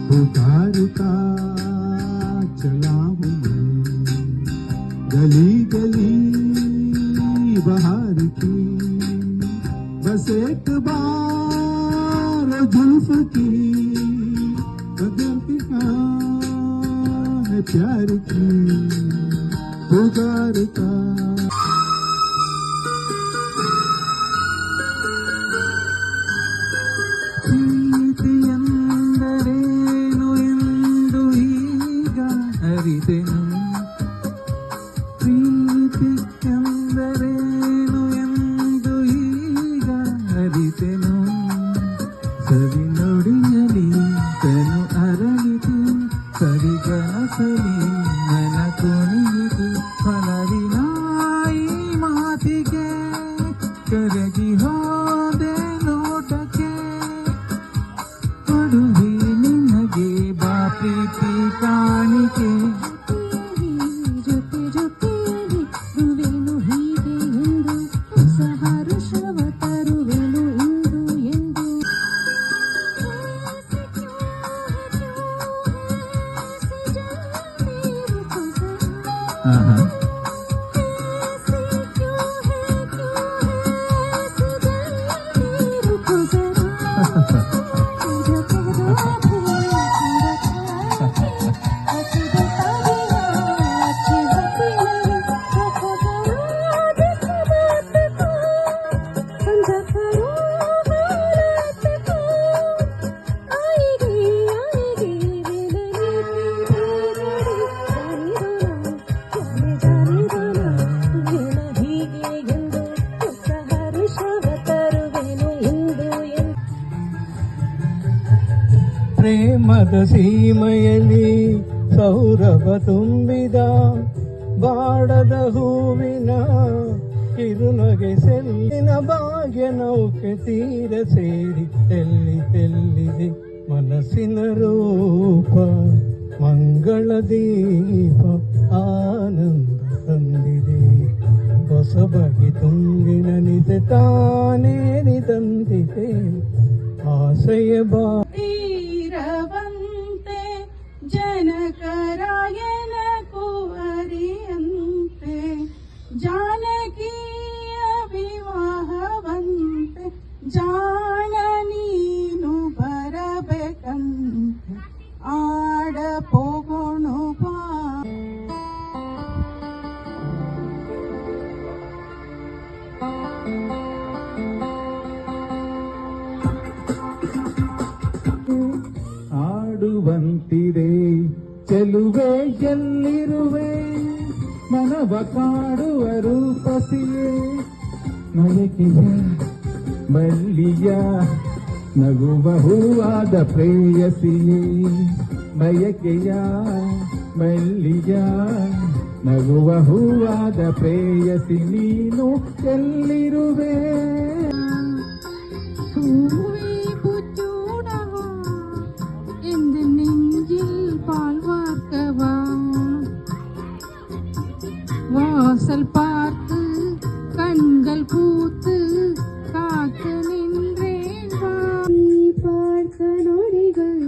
पुकारता चला हूँ मैं गली गली बहार की, बस एक बार जुल्फ की है प्यार की पुकारता। ಪ್ರೀತಿಯಂದರೇನು ಎಂದು ಈಗ ಅರಿತೆನು, ಪ್ರೀತಿಯಂದರೇನು ಎಂದು ಈಗ ಅರಿತೆನು, ಸವಿ ನುಡಿಯಲಿ ತನು ಅರಳಿತು, ಸರಿಗನಸಲಿ ಮನ ಕುಣಿಯಿತು, ಫಲವಿನ ಈ ಮಾತಿಗೆ ಕರಗಿ ಹೋದೆ ನೋಟಕ್ಕೆ, ಕೊಡುವೆ ನಿನಗೆ ಬಾ ಪ್ರೀತಿ ಕಾಣಿಕೆ, ಜೊತೆ ಜೊತೆಯಲ್ಲಿ ರುವೆನು ಹೀಗೆ ಎಂದು, ಹೊಸ ಹರುಷವ ತರುವೆನು ಇಂದು ಎಂದು. ಪ್ರೇಮದ ಸೀಮೆಯಲ್ಲಿ ಸೌರಭ ತುಂಬಿದ ಬಾಡದ ಹೂವಿನ ಕಿರುನಗೆ ಸೆಲ್ಲಿನ ಭಾಗ್ಯ ನೌಕೆ ತೀರ ಸೇರಿ ತೆಲ್ಲಿದೆ ಮನಸ್ಸಿನ ರೂಪ, ಮಂಗಳ ದೀಪ ಆನಂದ ತಂದಿದೆ, ಹೊಸ ಬಗೆ ತುಂಬಿನ ನಿದೆ ತಾನೇರಿ ತಂದಿದೆ ಆಸೆಯ ಬಾ ವಂತೆ ಜನಕರಾಯನ ಕುವರಿಯಂತೆ, ಜಾನಕಿಯ ವಿವಾಹವಂತೆ, ಜಾಣ ನೀನು ಬರಬೇಕಂತೆ, ಆಡ ಪೋಗೋಣು ಬಾ. ಆಡುವಂತಿದೆ ಚೆಲುವೆ ಎಲ್ಲಿರುವೆ, ಮನವ ಕಾಡುವ ರೂಪಸಿಯೇ, ಮಯಕಿಯ ಮಲ್ಲಿಯ ನಗುವ ಹೂವಾದ ಪ್ರೇಯಸಿಯೇ, ಬಯಕೆಯ ಮಲ್ಲಿಯ ನಗುವ ಹೂವಾದ ಪ್ರೇಯಸಿ, ನೀನು ಎಲ್ಲಿರುವೆ. வாசல் பார்த்து கண்கள் பூத்து காத்து நின்றேன், பார்த்த நொடிகள்